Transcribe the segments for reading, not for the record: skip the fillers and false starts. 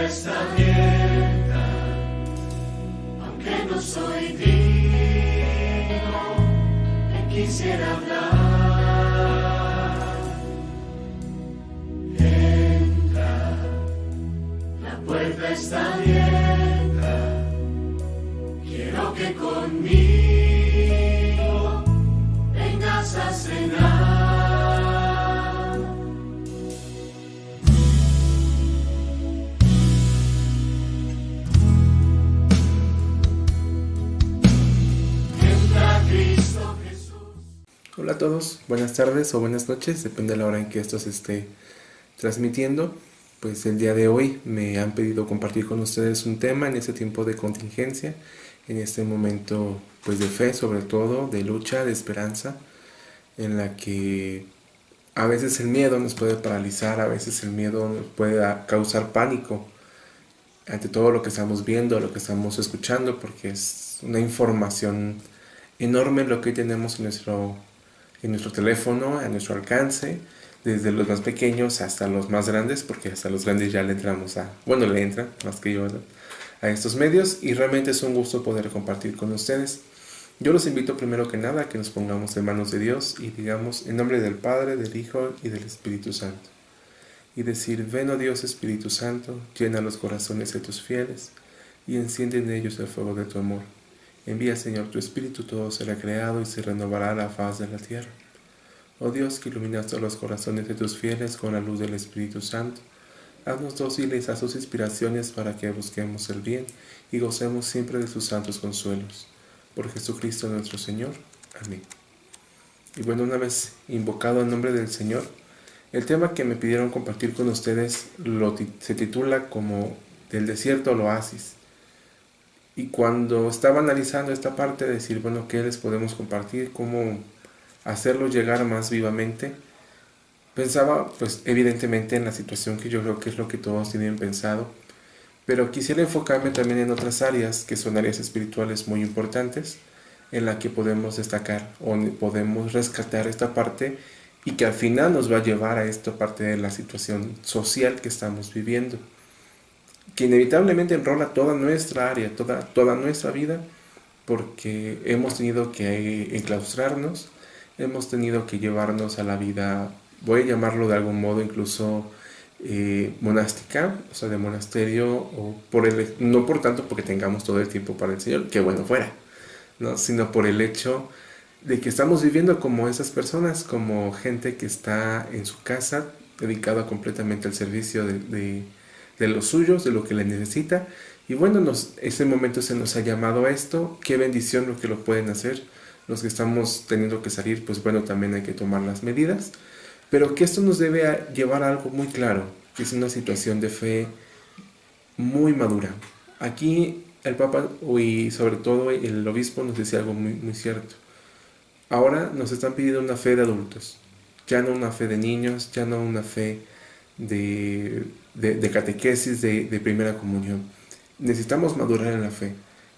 está abierta, aunque no soy digno, me quisiera hablar. Entra, la puerta está abierta, quiero que conmigo vengas a cenar. Hola a todos, buenas tardes o buenas noches, depende de la hora en que esto se esté transmitiendo. Pues el día de hoy me han pedido compartir con ustedes un tema en este tiempo de contingencia, en este momento pues de fe, sobre todo, de lucha, de esperanza, en la que a veces el miedo nos puede paralizar, a veces el miedo nos puede causar pánico ante todo lo que estamos viendo, lo que estamos escuchando, porque es una información enorme lo que tenemos en nuestro teléfono, a nuestro alcance, desde los más pequeños hasta los más grandes, porque hasta los grandes ya le entramos le entran más que yo, ¿no?, a estos medios, y realmente es un gusto poder compartir con ustedes. Yo los invito primero que nada a que nos pongamos en manos de Dios y digamos en nombre del Padre, del Hijo y del Espíritu Santo. Y decir: ven, oh Dios Espíritu Santo, llena los corazones de tus fieles y enciende en ellos el fuego de tu amor. Envía, Señor, tu Espíritu, todo será creado y se renovará la faz de la tierra. Oh Dios, que iluminaste los corazones de tus fieles con la luz del Espíritu Santo, haznos dóciles a sus inspiraciones para que busquemos el bien y gocemos siempre de sus santos consuelos. Por Jesucristo nuestro Señor. Amén. Y bueno, una vez invocado el nombre del Señor, el tema que me pidieron compartir con ustedes se titula como Del desierto al oasis. Y cuando estaba analizando esta parte de decir, bueno, ¿qué les podemos compartir? ¿Cómo hacerlo llegar más vivamente? Pensaba, pues, evidentemente en la situación que yo creo que es lo que todos tienen pensado, pero quisiera enfocarme también en otras áreas que son áreas espirituales muy importantes, en la que podemos destacar o podemos rescatar esta parte y que al final nos va a llevar a esta parte de la situación social que estamos viviendo, que inevitablemente enrola toda nuestra área, toda nuestra vida, porque hemos tenido que enclaustrarnos, hemos tenido que llevarnos a la vida, voy a llamarlo de algún modo incluso monástica, o sea, de monasterio, o no por tanto porque tengamos todo el tiempo para el Señor, que bueno fuera, ¿no?, sino por el hecho de que estamos viviendo como esas personas, como gente que está en su casa, dedicada completamente al servicio de los suyos, de lo que le necesita. Y bueno, ese momento se nos ha llamado a esto. Qué bendición lo que lo pueden hacer. Los que estamos teniendo que salir, pues bueno, también hay que tomar las medidas. Pero que esto nos debe llevar a algo muy claro, que es una situación de fe muy madura. Aquí el Papa y sobre todo el obispo nos decía algo muy, muy cierto. Ahora nos están pidiendo una fe de adultos, ya no una fe de niños, ya no una fe de catequesis, de primera comunión. Necesitamos madurar en la fe,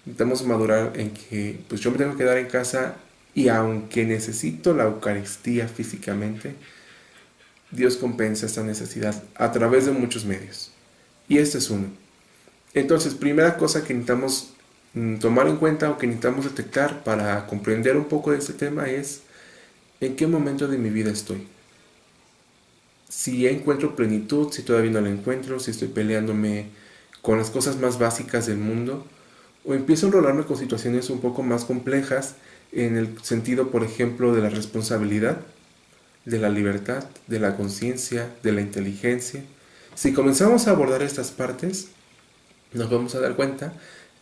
necesitamos madurar en que pues yo me tengo que quedar en casa y aunque necesito la Eucaristía físicamente, Dios compensa esta necesidad a través de muchos medios. Y este es uno. Entonces, primera cosa que necesitamos tomar en cuenta o que necesitamos detectar para comprender un poco de este tema es en qué momento de mi vida estoy. Si ya encuentro plenitud, si todavía no la encuentro, si estoy peleándome con las cosas más básicas del mundo, o empiezo a enrolarme con situaciones un poco más complejas en el sentido, por ejemplo, de la responsabilidad, de la libertad, de la conciencia, de la inteligencia. Si comenzamos a abordar estas partes, nos vamos a dar cuenta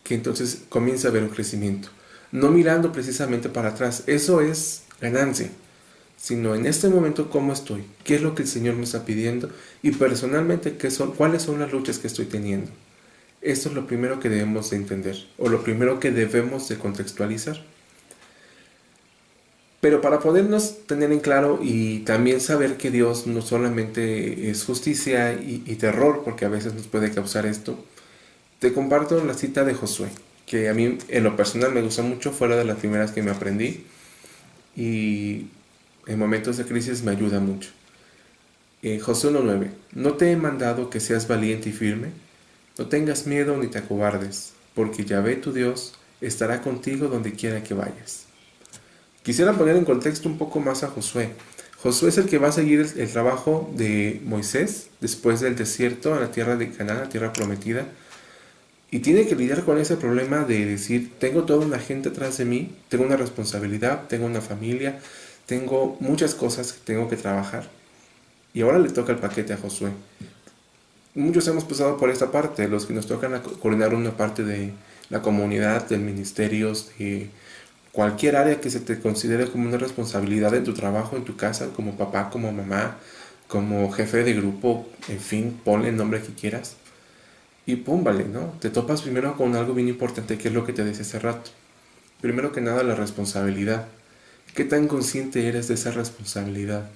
que entonces comienza a haber un crecimiento. No mirando precisamente para atrás, eso es ganancia, sino en este momento cómo estoy, qué es lo que el Señor me está pidiendo y personalmente cuáles son las luchas que estoy teniendo. Esto es lo primero que debemos de entender o lo primero que debemos de contextualizar. Pero para podernos tener en claro y también saber que Dios no solamente es justicia y terror, porque a veces nos puede causar esto, te comparto la cita de Josué, que a mí en lo personal me gusta mucho, fuera de las primeras que me aprendí y en momentos de crisis me ayuda mucho. Josué 1:9: ¿No te he mandado que seas valiente y firme? No tengas miedo ni te acobardes, porque Yahvé tu Dios estará contigo donde quiera que vayas. Quisiera poner en contexto un poco más a Josué. Josué es el que va a seguir el trabajo de Moisés después del desierto a la tierra de Canaán, la tierra prometida. Y tiene que lidiar con ese problema de decir, tengo toda una gente atrás de mí, tengo una responsabilidad, tengo una familia, tengo muchas cosas que tengo que trabajar. Y ahora le toca el paquete a Josué. Muchos hemos pasado por esta parte, los que nos tocan coordinar una parte de la comunidad, del ministerio, de cualquier área que se te considere como una responsabilidad en tu trabajo, en tu casa, como papá, como mamá, como jefe de grupo, en fin, ponle el nombre que quieras. Y pum, vale, ¿no? Te topas primero con algo bien importante, que es lo que te decía hace rato. Primero que nada, la responsabilidad. ¿Qué tan consciente eres de esa responsabilidad?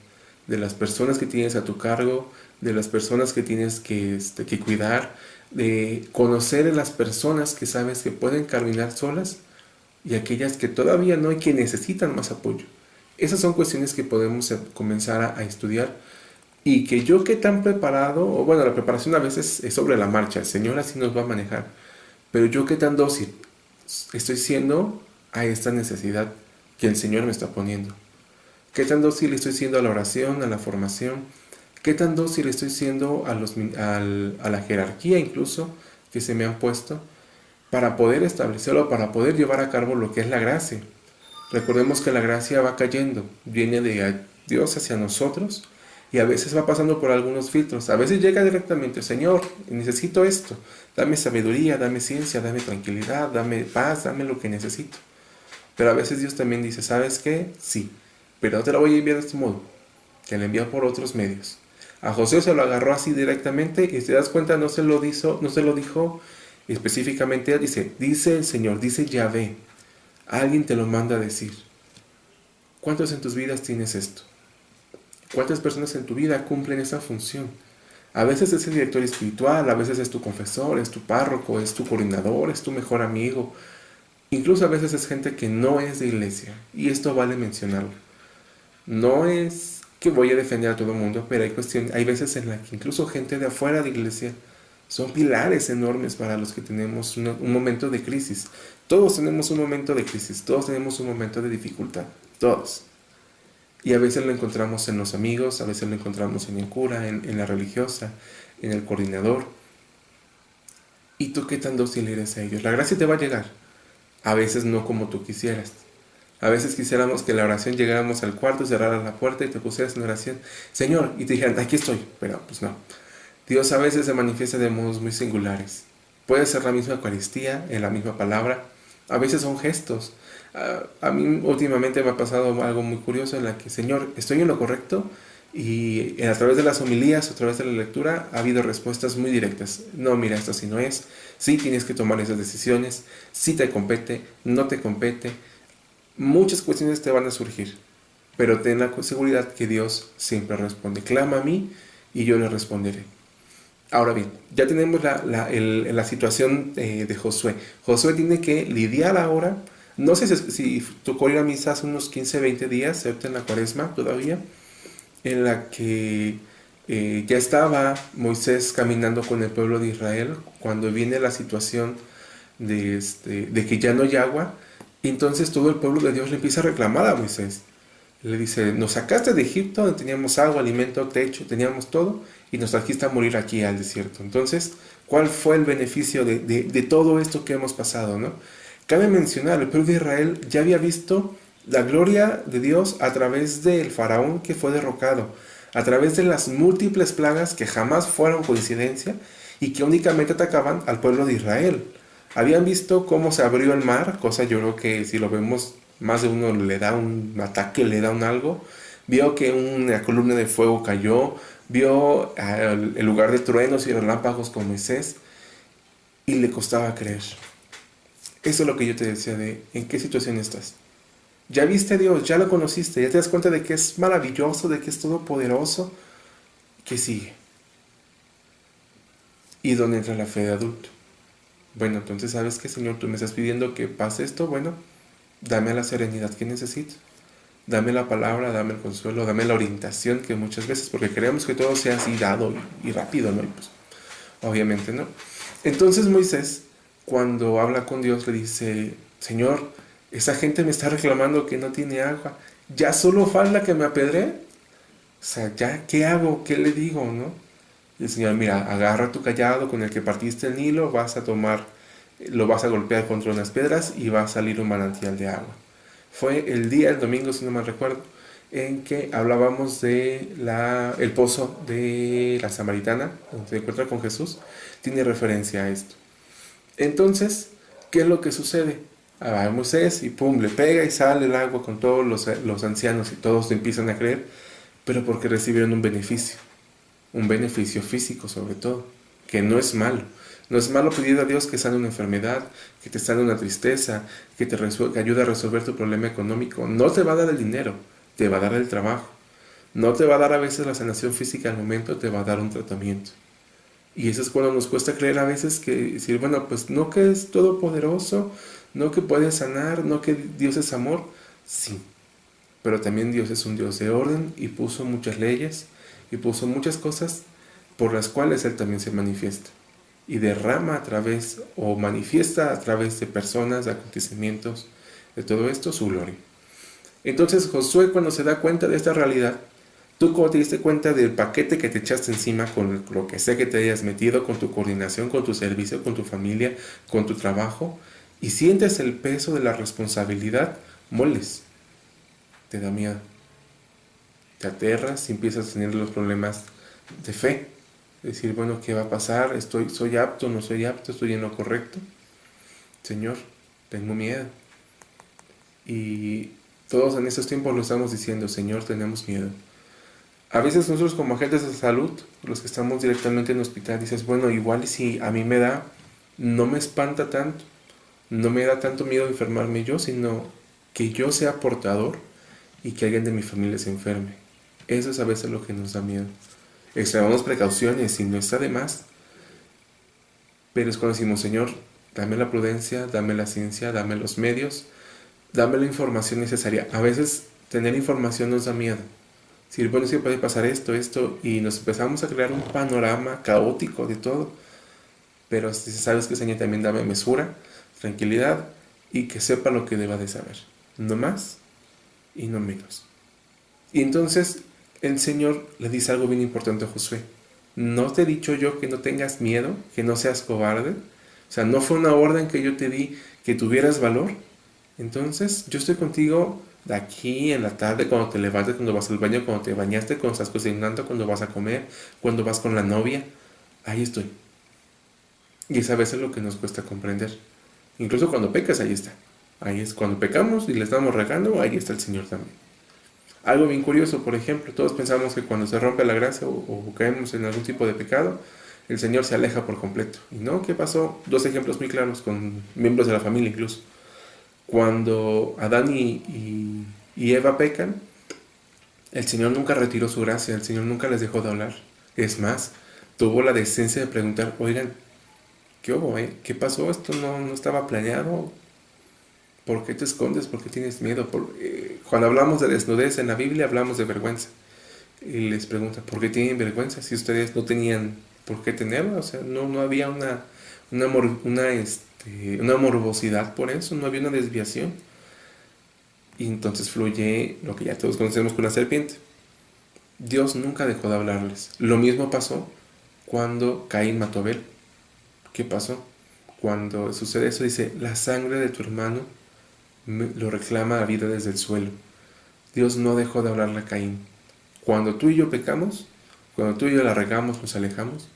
De las personas que tienes a tu cargo, de las personas que tienes que cuidar, de conocer a las personas que sabes que pueden caminar solas y aquellas que todavía no y que necesitan más apoyo. Esas son cuestiones que podemos comenzar a estudiar y que yo qué tan preparado, o bueno, la preparación a veces es sobre la marcha, el Señor así nos va a manejar, pero yo qué tan dócil estoy siendo a esta necesidad que el Señor me está poniendo. ¿Qué tan dócil estoy siendo a la oración, a la formación? ¿Qué tan dócil estoy siendo a la jerarquía incluso que se me han puesto para poder establecerlo, para poder llevar a cabo lo que es la gracia? Recordemos que la gracia va cayendo, viene de Dios hacia nosotros y a veces va pasando por algunos filtros. A veces llega directamente, Señor, necesito esto, dame sabiduría, dame ciencia, dame tranquilidad, dame paz, dame lo que necesito. Pero a veces Dios también dice, ¿sabes qué? Sí, pero no te lo voy a enviar de este modo, te lo envía por otros medios. A José se lo agarró así directamente y si te das cuenta no se lo dijo específicamente, dice el Señor, dice Yahvé, alguien te lo manda a decir. ¿Cuántos en tus vidas tienes esto? ¿Cuántas personas en tu vida cumplen esa función? A veces es el director espiritual, a veces es tu confesor, es tu párroco, es tu coordinador, es tu mejor amigo. Incluso a veces es gente que no es de iglesia, y esto vale mencionarlo. No es que voy a defender a todo el mundo, pero hay veces en las que incluso gente de afuera de iglesia son pilares enormes para los que tenemos un momento de crisis. Todos tenemos un momento de crisis, todos tenemos un momento de dificultad, todos. Y a veces lo encontramos en los amigos, a veces lo encontramos en el cura, en la religiosa, en el coordinador. ¿Y tú qué tan dócil eres a ellos? La gracia te va a llegar. A veces no como tú quisieras. A veces quisiéramos que la oración llegáramos al cuarto, cerraras la puerta y te pusieras en oración, Señor, y te dijeran, aquí estoy, pero pues no. Dios a veces se manifiesta de modos muy singulares. Puede ser la misma Eucaristía, en la misma palabra, a veces son gestos. A mí últimamente me ha pasado algo muy curioso en la que, Señor, estoy en lo correcto, y a través de las homilías, a través de la lectura, ha habido respuestas muy directas. No, mira, esto así no es. Sí tienes que tomar esas decisiones. Sí te compete, no te compete. Muchas cuestiones te van a surgir. Pero ten la seguridad que Dios siempre responde. Clama a mí y yo le responderé. Ahora bien, ya tenemos la situación de Josué. Josué tiene que lidiar ahora. No sé si tocó ir a misa hace unos 15, 20 días, ahorita en la cuaresma todavía, en la que ya estaba Moisés caminando con el pueblo de Israel cuando viene la situación de que ya no hay agua. Y entonces todo el pueblo de Dios le empieza a reclamar a Moisés. Le dice, nos sacaste de Egipto donde teníamos agua, alimento, techo, teníamos todo, y nos trajiste a morir aquí al desierto. Entonces, ¿cuál fue el beneficio de todo esto que hemos pasado, no? Cabe mencionar, el pueblo de Israel ya había visto la gloria de Dios a través del faraón que fue derrocado, a través de las múltiples plagas que jamás fueron coincidencia y que únicamente atacaban al pueblo de Israel. Habían visto cómo se abrió el mar, cosa yo creo que si lo vemos más de uno le da un ataque, le da un algo. Vio que una columna de fuego cayó, vio el lugar de truenos y relámpagos con Moisés y le costaba creer. Eso es lo que yo te decía de en qué situación estás. Ya viste a Dios, ya lo conociste, ya te das cuenta de que es maravilloso, de que es todopoderoso. ¿Qué sigue? ¿Y dónde entra la fe de adulto? Bueno, entonces, ¿sabes qué, Señor? Tú me estás pidiendo que pase esto. Bueno, dame la serenidad que necesito. Dame la palabra, dame el consuelo, dame la orientación que muchas veces, porque queremos que todo sea así dado y rápido, ¿no? Y pues, obviamente, ¿no? Entonces Moisés, cuando habla con Dios, le dice, Señor, esa gente me está reclamando que no tiene agua. Ya solo falta que me apedree. O sea, ¿ya qué hago? ¿Qué le digo? ¿No? Y el Señor, mira, agarra tu cayado con el que partiste el Nilo, vas a tomar, lo vas a golpear contra unas piedras y va a salir un manantial de agua. Fue el día, el domingo, si no mal recuerdo, en que hablábamos de el pozo de la Samaritana, donde se encuentra con Jesús, tiene referencia a esto. Entonces, ¿qué es lo que sucede? Va Moisés y pum, le pega y sale el agua con todos los ancianos y todos empiezan a creer, pero porque recibieron un beneficio físico sobre todo, que no es malo. No es malo pedir a Dios que sane una enfermedad, que te sane una tristeza, que ayude a resolver tu problema económico. No te va a dar el dinero, te va a dar el trabajo. No te va a dar a veces la sanación física al momento, te va a dar un tratamiento. Y eso es cuando nos cuesta creer a veces que decir, bueno, pues no que es todopoderoso, no que puede sanar, no que Dios es amor. Sí, pero también Dios es un Dios de orden y puso muchas leyes y puso muchas cosas por las cuales Él también se manifiesta. Y derrama a través o manifiesta a través de personas, de acontecimientos, de todo esto su gloria. Entonces Josué, cuando se da cuenta de esta realidad, tú cuando te diste cuenta del paquete que te echaste encima con lo que sea que te hayas metido, con tu coordinación, con tu servicio, con tu familia, con tu trabajo, y sientes el peso de la responsabilidad, moles, te da miedo, te aterras y empiezas a tener los problemas de fe. Decir, bueno, ¿qué va a pasar? ¿Soy apto? ¿No soy apto? ¿Estoy en lo correcto? Señor, tengo miedo. Y todos en estos tiempos lo estamos diciendo, Señor, tenemos miedo. A veces nosotros como agentes de salud, los que estamos directamente en el hospital, dices, bueno, igual si a mí me da, no me espanta tanto, no me da tanto miedo enfermarme yo, sino que yo sea portador y que alguien de mi familia se enferme. Eso es a veces lo que nos da miedo. Extremamos precauciones y no está de más. Pero es cuando decimos, Señor, dame la prudencia, dame la ciencia, dame los medios, dame la información necesaria. A veces tener información nos da miedo. Si bueno, es que puede pasar esto, y nos empezamos a crear un panorama caótico de todo. Pero si sabes que Señor también dame mesura, tranquilidad y que sepa lo que deba de saber. No más y no menos. Y entonces el Señor le dice algo bien importante a Josué. ¿No te he dicho yo que no tengas miedo, que no seas cobarde? O sea, ¿no fue una orden que yo te di que tuvieras valor? Entonces, yo estoy contigo de aquí en la tarde, cuando te levantes, cuando vas al baño, cuando te bañaste, cuando estás cocinando, cuando vas a comer, cuando vas con la novia. Ahí estoy. Y es a veces lo que nos cuesta comprender. Incluso cuando pecas, ahí está. Ahí es cuando pecamos y le estamos regando, ahí está el Señor también. Algo bien curioso, por ejemplo, todos pensamos que cuando se rompe la gracia o caemos en algún tipo de pecado, el Señor se aleja por completo. ¿Y no? ¿Qué pasó? Dos ejemplos muy claros con miembros de la familia incluso. Cuando Adán y Eva pecan, el Señor nunca retiró su gracia, el Señor nunca les dejó de hablar. Es más, tuvo la decencia de preguntar, oigan, ¿qué hubo? ¿Qué pasó? ¿Esto no estaba planeado? ¿Por qué te escondes? ¿Por qué tienes miedo? Cuando hablamos de desnudez en la Biblia hablamos de vergüenza. Y les pregunta, ¿por qué tienen vergüenza si ustedes no tenían por qué tenerla? O sea, no había una morbosidad por eso, no había una desviación. Y entonces fluye lo que ya todos conocemos con la serpiente. Dios nunca dejó de hablarles. Lo mismo pasó cuando Caín mató a Abel. ¿Qué pasó? Cuando sucede eso dice, la sangre de tu hermano lo reclama la vida desde el suelo. Dios no dejó de hablarle a Caín. Cuando tú y yo pecamos, cuando tú y yo la regamos, nos alejamos,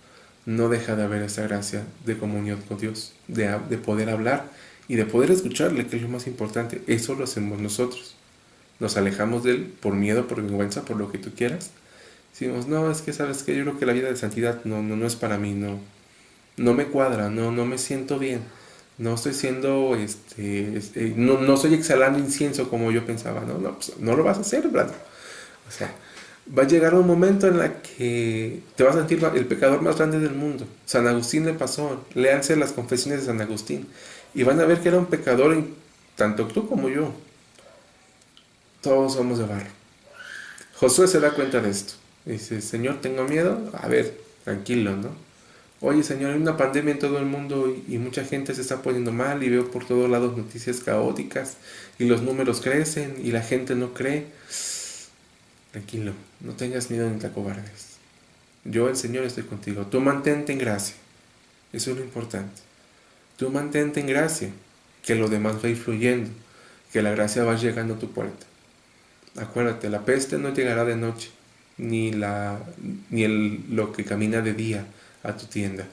no deja de haber esa gracia de comunión con Dios, de poder hablar y de poder escucharle, que es lo más importante. Eso lo hacemos nosotros. Nos alejamos de Él por miedo, por vergüenza, por lo que tú quieras. Decimos, no, es que sabes que yo creo que la vida de santidad no es para mí, no me cuadra, no me siento bien. No estoy siendo, no estoy exhalando incienso como yo pensaba, pues no lo vas a hacer, Brad. O sea, va a llegar un momento en el que te vas a sentir el pecador más grande del mundo. San Agustín le pasó, léanse las confesiones de San Agustín y van a ver que era un pecador, tanto tú como yo. Todos somos de barro. Josué se da cuenta de esto. Dice, Señor, tengo miedo. A ver, tranquilo, ¿no? Oye, Señor, hay una pandemia en todo el mundo y mucha gente se está poniendo mal y veo por todos lados noticias caóticas y los números crecen y la gente no cree. Tranquilo, no tengas miedo ni te acobardes. Yo, el Señor, estoy contigo. Tú mantente en gracia. Eso es lo importante. Tú mantente en gracia, que lo demás va influyendo, que la gracia va llegando a tu puerta. Acuérdate, la peste no llegará de noche, ni lo que camina de día a tu tienda.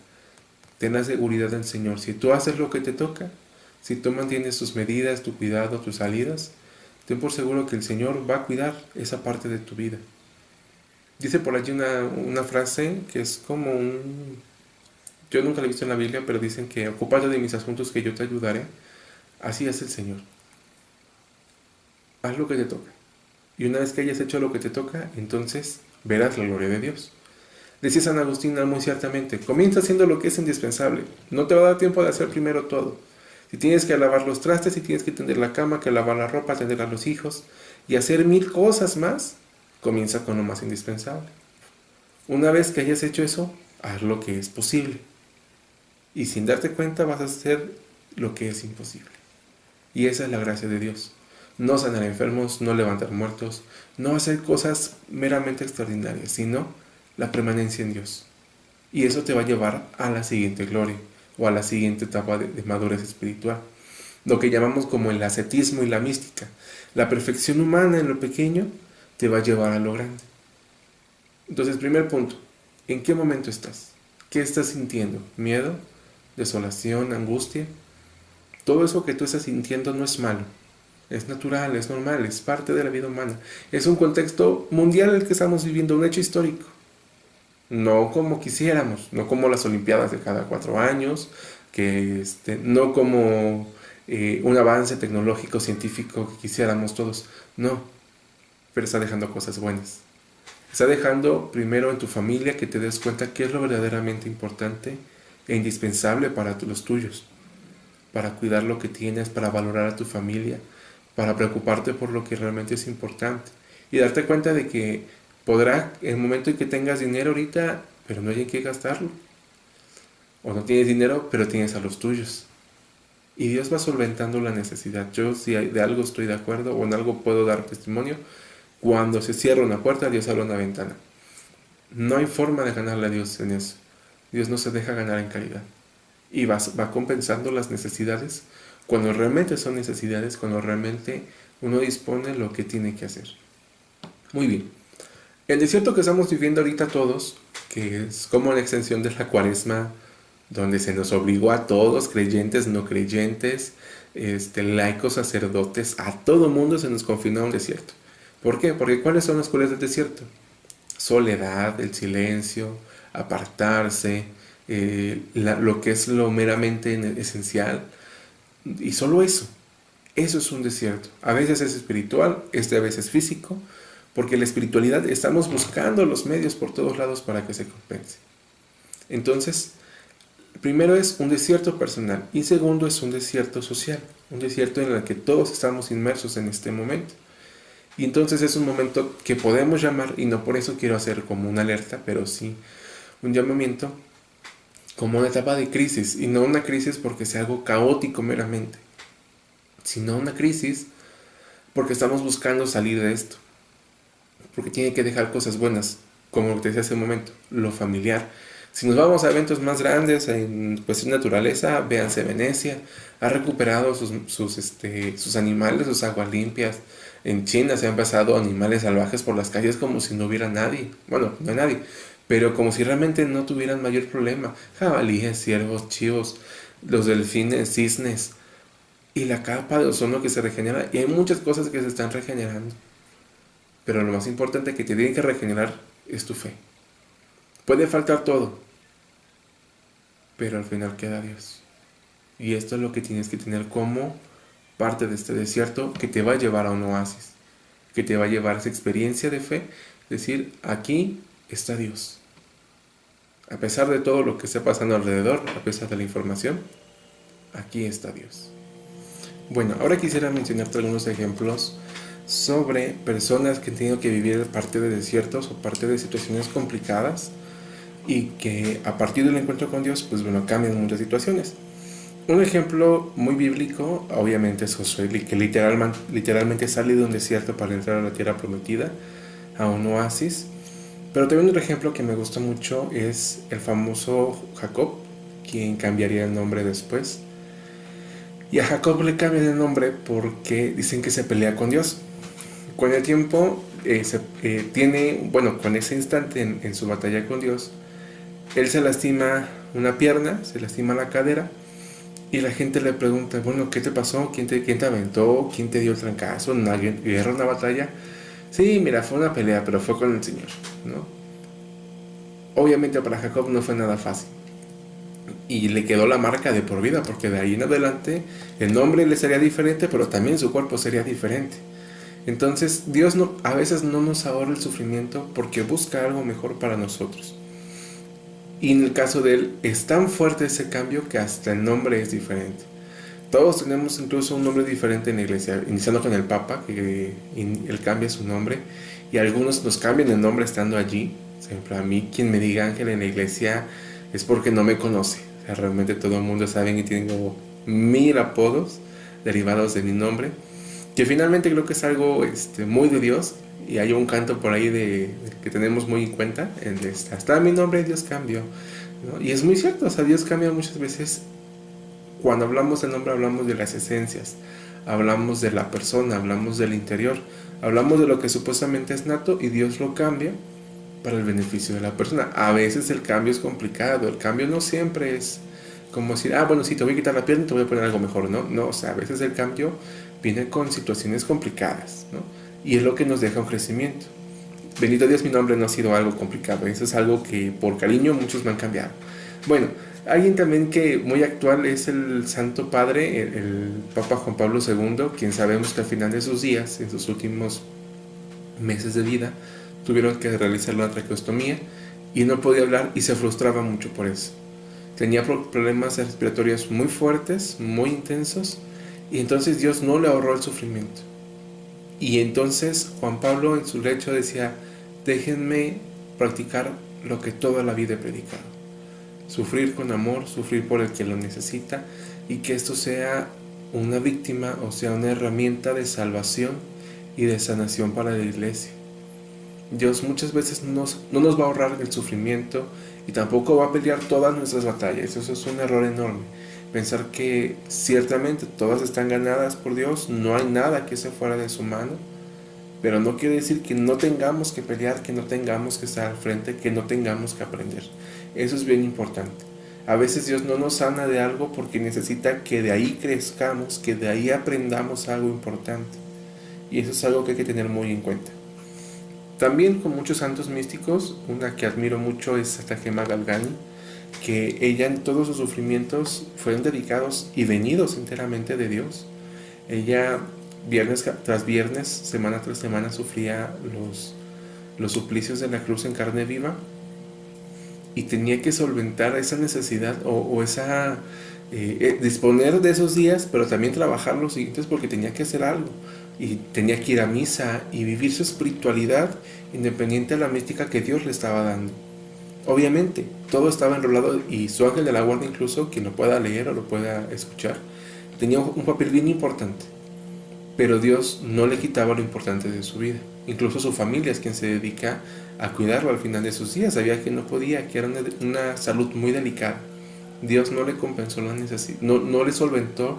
Ten la seguridad del Señor. Si tú haces lo que te toca, si tú mantienes tus medidas, tu cuidado, tus salidas, ten por seguro que el Señor va a cuidar esa parte de tu vida. Dice por allí una frase que es como yo nunca la he visto en la Biblia, pero dicen que ocúpate de mis asuntos que yo te ayudaré. Así es el Señor. Haz lo que te toca. Y una vez que hayas hecho lo que te toca, entonces verás la gloria de Dios. Decía San Agustín muy ciertamente, comienza haciendo lo que es indispensable. No te va a dar tiempo de hacer primero todo. Si tienes que lavar los trastes, si tienes que tender la cama, que lavar la ropa, atender a los hijos y hacer 1000 cosas más, comienza con lo más indispensable. Una vez que hayas hecho eso, haz lo que es posible. Y sin darte cuenta vas a hacer lo que es imposible. Y esa es la gracia de Dios. No sanar enfermos, no levantar muertos, no hacer cosas meramente extraordinarias, sino la permanencia en Dios. Y eso te va a llevar a la siguiente gloria o a la siguiente etapa de madurez espiritual. Lo que llamamos como el ascetismo y la mística. La perfección humana en lo pequeño te va a llevar a lo grande. Entonces, primer punto, ¿en qué momento estás? ¿Qué estás sintiendo? ¿Miedo? ¿Desolación? ¿Angustia? Todo eso que tú estás sintiendo no es malo. Es natural, es normal, es parte de la vida humana. Es un contexto mundial el que estamos viviendo, un hecho histórico. No como quisiéramos, no como las Olimpiadas de cada 4 años, no como un avance tecnológico, científico que quisiéramos todos. No, pero está dejando cosas buenas. Está dejando primero en tu familia que te des cuenta qué es lo verdaderamente importante e indispensable para los tuyos, para cuidar lo que tienes, para valorar a tu familia, para preocuparte por lo que realmente es importante y darte cuenta de que podrá el momento en que tengas dinero ahorita, pero no hay en qué gastarlo, o no tienes dinero, pero tienes a los tuyos y Dios va solventando la necesidad. Yo si de algo estoy de acuerdo o en algo puedo dar testimonio, cuando se cierra una puerta, Dios abre una ventana. No hay forma de ganarle a Dios en eso. Dios no se deja ganar en caridad y va compensando las necesidades cuando realmente son necesidades, cuando realmente uno dispone lo que tiene que hacer. Muy bien. El desierto que estamos viviendo ahorita todos, que es como la extensión de la Cuaresma, donde se nos obligó a todos, creyentes, no creyentes, laicos, sacerdotes, a todo mundo se nos confinó a un desierto. ¿Por qué? Porque ¿cuáles son las cualidades del desierto? Soledad, el silencio, apartarse, lo que es lo meramente esencial. Y solo eso es un desierto. A veces es espiritual, a veces físico, porque la espiritualidad estamos buscando los medios por todos lados para que se compense. Entonces, primero es un desierto personal y segundo es un desierto social, un desierto en el que todos estamos inmersos en este momento. Y entonces es un momento que podemos llamar, y no por eso quiero hacer como una alerta, pero sí un llamamiento como una etapa de crisis, y no una crisis porque sea algo caótico meramente, sino una crisis porque estamos buscando salir de esto, porque tiene que dejar cosas buenas, como te decía hace un momento, lo familiar. Si nos vamos a eventos más grandes en cuestión de naturaleza, véanse Venecia, ha recuperado sus animales, sus aguas limpias. En China se han pasado animales salvajes por las calles como si no hubiera nadie, bueno, no hay nadie, pero como si realmente no tuvieran mayor problema. Jabalíes, ciervos, chivos, los delfines, cisnes y la capa de ozono que se regenera, y hay muchas cosas que se están regenerando, pero lo más importante que te tiene que regenerar es tu fe. Puede faltar todo, pero al final queda Dios, y esto es lo que tienes que tener como parte de este desierto que te va a llevar a un oasis, que te va a llevar a esa experiencia de fe, decir, aquí está Dios. A pesar de todo lo que esté pasando alrededor, a pesar de la información, aquí está Dios. Bueno, ahora quisiera mencionarte algunos ejemplos sobre personas que han tenido que vivir parte de desiertos o parte de situaciones complicadas y que a partir del encuentro con Dios, pues bueno, cambian muchas situaciones. Un ejemplo muy bíblico, obviamente, es Josué, que literalmente sale de un desierto para entrar a la tierra prometida, a un oasis. Pero también otro ejemplo que me gusta mucho es el famoso Jacob, quien cambiaría el nombre después. Y a Jacob le cambian el nombre porque dicen que se pelea con Dios. Con el tiempo, con ese instante en su batalla con Dios, él se lastima una pierna, se lastima la cadera, y la gente le pregunta, bueno, ¿qué te pasó? ¿Quién te aventó? ¿Quién te dio el trancazo? ¿Una guerra, una batalla? Sí, mira, fue una pelea, pero fue con el Señor, ¿no? Obviamente para Jacob no fue nada fácil. Y le quedó la marca de por vida, porque de ahí en adelante el nombre le sería diferente, pero también su cuerpo sería diferente. Entonces Dios a veces no nos ahorra el sufrimiento porque busca algo mejor para nosotros. Y en el caso de él es tan fuerte ese cambio que hasta el nombre es diferente. Todos tenemos incluso un nombre diferente en la iglesia, iniciando con el Papa, que él cambia su nombre, y algunos nos cambian el nombre estando allí. Por ejemplo, a mí quien me diga Ángel en la iglesia es porque no me conoce. O sea, realmente todo el mundo sabe que tengo 1000 apodos derivados de mi nombre, que finalmente creo que es algo muy de Dios. Y hay un canto por ahí que tenemos muy en cuenta, hasta mi nombre Dios cambió, ¿no? Y es muy cierto, o sea, Dios cambia muchas veces. Cuando hablamos del nombre hablamos de las esencias, hablamos de la persona, hablamos del interior, hablamos de lo que supuestamente es nato y Dios lo cambia para el beneficio de la persona. A veces el cambio es complicado, el cambio no siempre es como decir, bueno, sí, te voy a quitar la pierna y te voy a poner algo mejor, ¿no? No, o sea, a veces el cambio viene con situaciones complicadas, ¿no? Y es lo que nos deja un crecimiento. Bendito Dios, mi nombre no ha sido algo complicado, eso es algo que por cariño muchos me han cambiado. Bueno, alguien también que muy actual es el Santo Padre, el Papa Juan Pablo II, quien sabemos que al final de sus días, en sus últimos meses de vida, tuvieron que realizar la traqueostomía y no podía hablar y se frustraba mucho por eso. Tenía problemas respiratorios muy fuertes, muy intensos, y entonces Dios no le ahorró el sufrimiento. Y entonces Juan Pablo en su lecho decía, déjenme practicar lo que toda la vida he predicado. Sufrir con amor, sufrir por el que lo necesita, y que esto sea una víctima, o sea, una herramienta de salvación y de sanación para la iglesia. Dios muchas veces no nos va a ahorrar el sufrimiento y tampoco va a pelear todas nuestras batallas. Eso es un error enorme. Pensar que ciertamente todas están ganadas por Dios, no hay nada que esté fuera de su mano, pero no quiere decir que no tengamos que pelear, que no tengamos que estar al frente, que no tengamos que aprender. Eso es bien importante. A veces Dios no nos sana de algo porque necesita que de ahí crezcamos, que de ahí aprendamos algo importante. Y eso es algo que hay que tener muy en cuenta. También con muchos santos místicos, una que admiro mucho es Santa Gemma Galgani, que ella en todos sus sufrimientos fueron dedicados y venidos enteramente de Dios. Ella viernes tras viernes, semana tras semana sufría los suplicios de la cruz en carne viva y tenía que solventar esa necesidad o esa disponer de esos días, pero también trabajar los siguientes porque tenía que hacer algo y tenía que ir a misa y vivir su espiritualidad independiente de la mística que Dios le estaba dando. Obviamente, todo estaba enrolado y su ángel de la guarda, incluso quien lo pueda leer o lo pueda escuchar, tenía un papel bien importante, pero Dios no le quitaba lo importante de su vida. Incluso su familia es quien se dedica a cuidarlo al final de sus días. Sabía que no podía, que era una salud muy delicada. Dios no le compensó la necesidad, no le solventó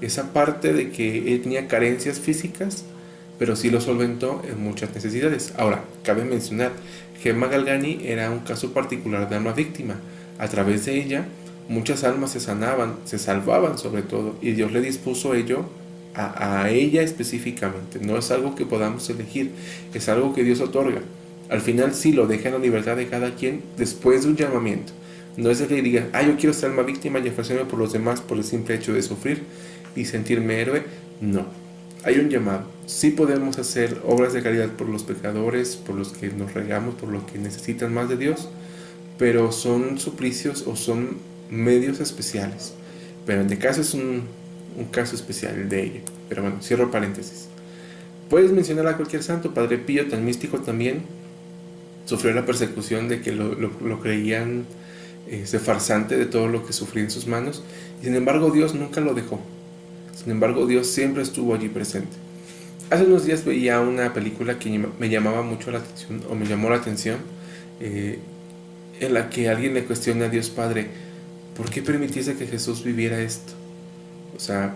esa parte de que él tenía carencias físicas, pero sí lo solventó en muchas necesidades. Ahora, cabe mencionar, Gemma Galgani era un caso particular de alma víctima. A través de ella, muchas almas se sanaban, se salvaban sobre todo, y Dios le dispuso ello a ella específicamente. No es algo que podamos elegir, es algo que Dios otorga. Al final sí lo deja en la libertad de cada quien después de un llamamiento. No es de que diga, yo quiero ser alma víctima y ofrecerme por los demás por el simple hecho de sufrir y sentirme héroe. No, hay un llamado. Sí podemos hacer obras de caridad por los pecadores, por los que nos regamos, por los que necesitan más de Dios, pero son suplicios o son medios especiales. Pero en este caso es un caso especial el de ella. Pero bueno, cierro paréntesis. Puedes mencionar a cualquier santo, Padre Pío, tan místico también, sufrió la persecución de que lo creían farsante de todo lo que sufría en sus manos. Y sin embargo Dios nunca lo dejó. Sin embargo Dios siempre estuvo allí presente. Hace unos días veía una película que me llamaba mucho la atención, o me llamó la atención, en la que alguien le cuestiona a Dios Padre, ¿por qué permitiste que Jesús viviera esto? O sea,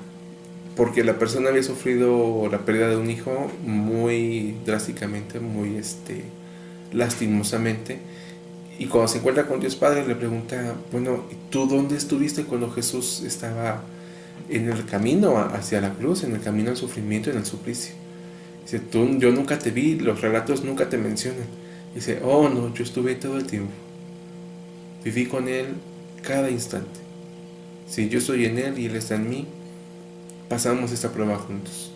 porque la persona había sufrido la pérdida de un hijo muy drásticamente, muy lastimosamente. Y cuando se encuentra con Dios Padre le pregunta, bueno, ¿tú dónde estuviste cuando Jesús estaba en el camino hacia la cruz, en el camino al sufrimiento, en el suplicio? Dice, yo nunca te vi, los relatos nunca te mencionan. Dice, oh no, yo estuve todo el tiempo. Viví con Él cada instante. Si yo estoy en Él y Él está en mí, pasamos esta prueba juntos.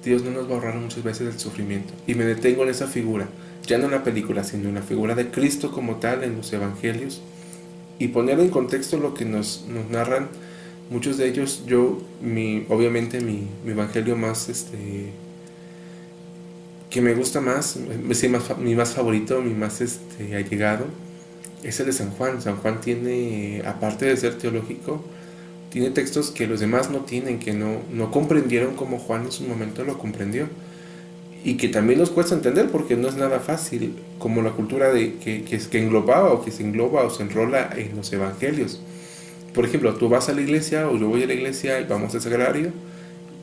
Dios no nos va a ahorrar muchas veces el sufrimiento. Y me detengo en esa figura, ya no en la película, sino en la figura de Cristo como tal, en los evangelios, y poner en contexto lo que nos narran muchos de ellos. Obviamente mi evangelio más, que me gusta más, mi más favorito, mi más allegado, es el de San Juan. San Juan tiene, aparte de ser teológico, tiene textos que los demás no tienen, que no comprendieron como Juan en su momento lo comprendió. Y que también nos cuesta entender porque no es nada fácil, como la cultura que englobaba o que se engloba o se enrola en los evangelios. Por ejemplo, tú vas a la iglesia o yo voy a la iglesia y vamos al sagrario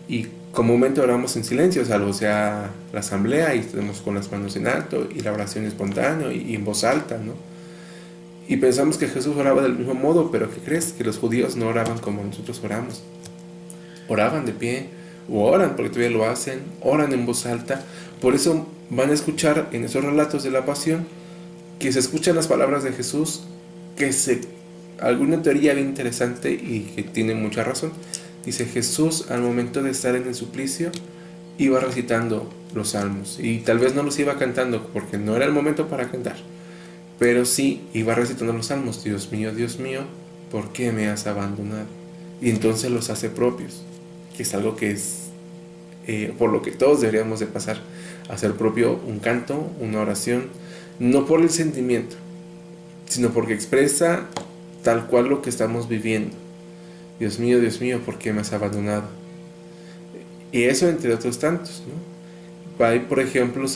y comúnmente oramos en silencio, salvo sea la asamblea y estamos con las manos en alto y la oración espontánea y en voz alta, ¿no? Y pensamos que Jesús oraba del mismo modo, pero ¿qué crees? Que los judíos no oraban como nosotros oramos. Oraban de pie, o oran, porque todavía lo hacen, oran en voz alta. Por eso van a escuchar en esos relatos de la pasión que se escuchan las palabras de Jesús, alguna teoría bien interesante y que tiene mucha razón. Dice, Jesús al momento de estar en el suplicio iba recitando los salmos, y tal vez no los iba cantando porque no era el momento para cantar, pero sí iba recitando los salmos. Dios mío, ¿por qué me has abandonado? Y entonces los hace propios, que es algo que es por lo que todos deberíamos de pasar, a hacer propio un canto, una oración, no por el sentimiento, sino porque expresa tal cual lo que estamos viviendo. Dios mío, ¿por qué me has abandonado? Y eso entre otros tantos, ¿no? Hay, por ejemplo,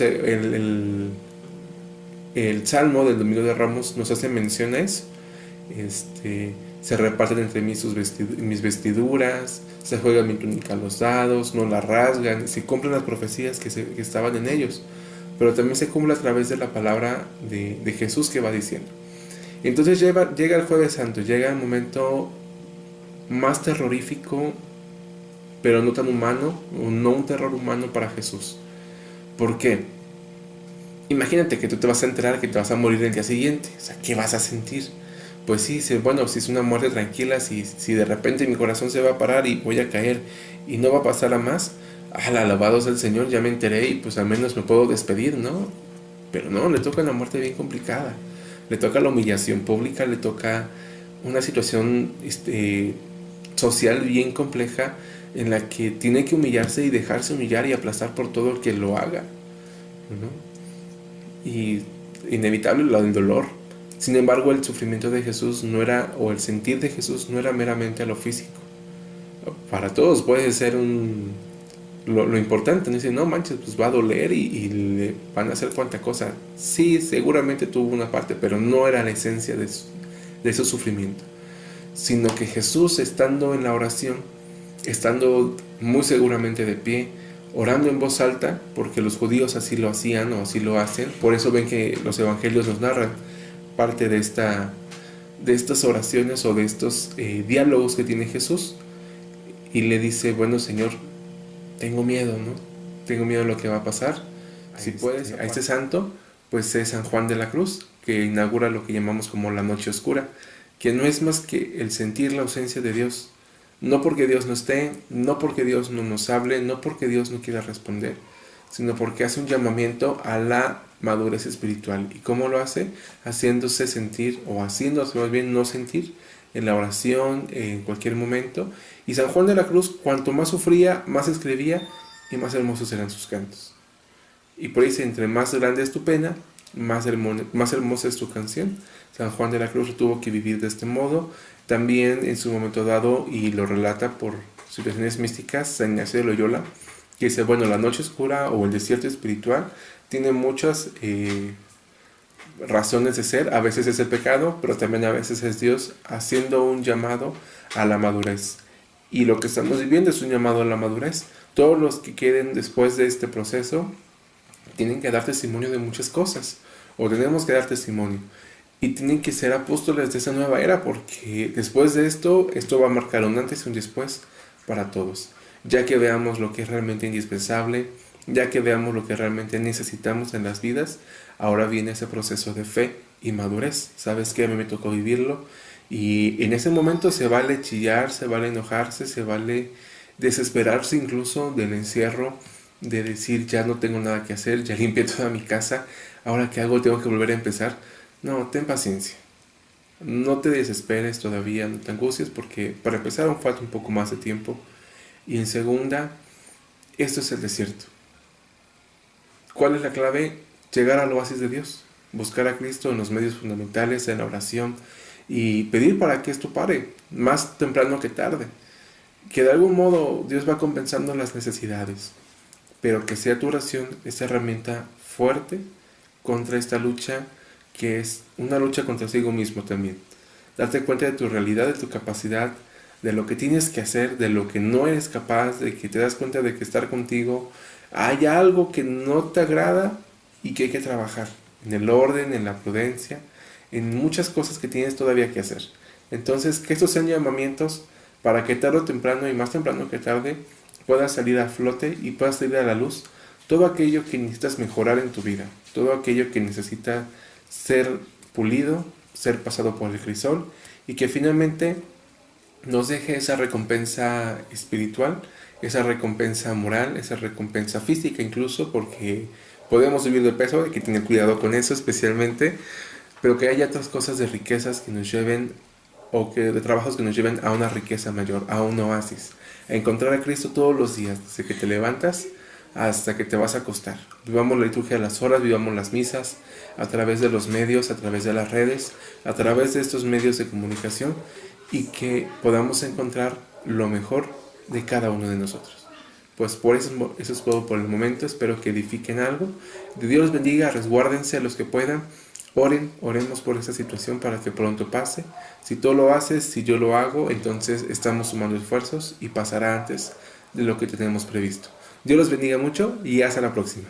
el Salmo del Domingo de Ramos nos hace mención a eso. Se reparten entre mí mis vestiduras, se juega mi túnica a los dados, no la rasgan, se cumplen las profecías que estaban en ellos, pero también se cumple a través de la palabra de Jesús que va diciendo. Entonces llega el Jueves Santo, llega el momento más terrorífico, pero no tan humano, no un terror humano para Jesús. ¿Por qué? Imagínate que tú te vas a enterar que te vas a morir el día siguiente. O sea, ¿qué vas a sentir? Pues sí, bueno, si es una muerte tranquila, si de repente mi corazón se va a parar y voy a caer y no va a pasar a más, alabado sea el Señor, ya me enteré y pues al menos me puedo despedir, ¿no? Pero no, le toca una muerte bien complicada. Le toca la humillación pública, le toca una situación social bien compleja en la que tiene que humillarse y dejarse humillar y aplastar por todo el que lo haga, ¿no? Y inevitable lo del dolor. Sin embargo, el sufrimiento de Jesús no era, o el sentir de Jesús no era meramente a lo físico. Para todos puede ser lo importante, ¿no? Dice, no manches, pues va a doler y le van a hacer cuanta cosa. Sí, seguramente tuvo una parte, pero no era la esencia de ese sufrimiento. Sino que Jesús, estando en la oración, estando muy seguramente de pie, orando en voz alta, porque los judíos así lo hacían o así lo hacen. Por eso ven que los evangelios nos narran parte de estas oraciones o de estos diálogos que tiene Jesús, y le dice, bueno Señor, tengo miedo, ¿no? Tengo miedo de lo que va a pasar. Si puedes, a este santo, pues es San Juan de la Cruz, que inaugura lo que llamamos como la noche oscura, que no es más que el sentir la ausencia de Dios. No porque Dios no esté, no porque Dios no nos hable, no porque Dios no quiera responder, sino porque hace un llamamiento a la madurez espiritual. ¿Y cómo lo hace? Haciéndose sentir, o haciéndose más bien no sentir, en la oración, en cualquier momento. Y San Juan de la Cruz, cuanto más sufría, más escribía y más hermosos eran sus cantos. Y por ahí dice, entre más grande es tu pena, más hermosa es tu canción. San Juan de la Cruz tuvo que vivir de este modo. También en su momento dado, y lo relata por situaciones místicas, San Ignacio de Loyola, que dice, bueno, la noche oscura o el desierto espiritual tiene muchas razones de ser. A veces es el pecado, pero también a veces es Dios haciendo un llamado a la madurez. Y lo que estamos viviendo es un llamado a la madurez. Todos los que queden después de este proceso tienen que dar testimonio de muchas cosas, o tenemos que dar testimonio, y tienen que ser apóstoles de esa nueva era, porque después de esto va a marcar un antes y un después para todos, ya que veamos lo que es realmente indispensable, ya que veamos lo que realmente necesitamos en las vidas. Ahora viene ese proceso de fe y madurez. ¿Sabes qué? A mí me tocó vivirlo, y en ese momento se vale chillar, se vale enojarse, se vale desesperarse incluso del encierro, de decir, ya no tengo nada que hacer, ya limpié toda mi casa, ahora qué hago, tengo que volver a empezar. No, ten paciencia, no te desesperes todavía, no te angusties, porque para empezar aún falta un poco más de tiempo, y en segunda, esto es el desierto. ¿Cuál es la clave? Llegar al oasis de Dios, buscar a Cristo en los medios fundamentales, en la oración, y pedir para que esto pare, más temprano que tarde, que de algún modo Dios va compensando las necesidades, pero que sea tu oración esta herramienta fuerte contra esta lucha, que es una lucha consigo mismo también. Darte cuenta de tu realidad, de tu capacidad, de lo que tienes que hacer, de lo que no eres capaz, de que te das cuenta de que estar contigo hay algo que no te agrada y que hay que trabajar en el orden, en la prudencia, en muchas cosas que tienes todavía que hacer. Entonces, que estos sean llamamientos para que tarde o temprano, y más temprano que tarde, puedas salir a flote y puedas salir a la luz todo aquello que necesitas mejorar en tu vida, todo aquello que necesita ser pulido, ser pasado por el crisol, y que finalmente nos deje esa recompensa espiritual, esa recompensa moral, esa recompensa física incluso, porque podemos vivir de peso, hay que tener cuidado con eso especialmente, pero que haya otras cosas de riquezas que nos lleven, o que de trabajos que nos lleven a una riqueza mayor, a un oasis, a encontrar a Cristo todos los días, desde que te levantas hasta que te vas a acostar. Vivamos la liturgia a las horas, vivamos las misas a través de los medios, a través de las redes, a través de estos medios de comunicación, y que podamos encontrar lo mejor de cada uno de nosotros. Pues por eso es todo por el momento. Espero que edifiquen algo. Dios los bendiga, resguárdense a los que puedan. Oremos por esta situación para que pronto pase. Si tú lo haces, si yo lo hago, entonces estamos sumando esfuerzos y pasará antes de lo que tenemos previsto. Dios los bendiga mucho y hasta la próxima.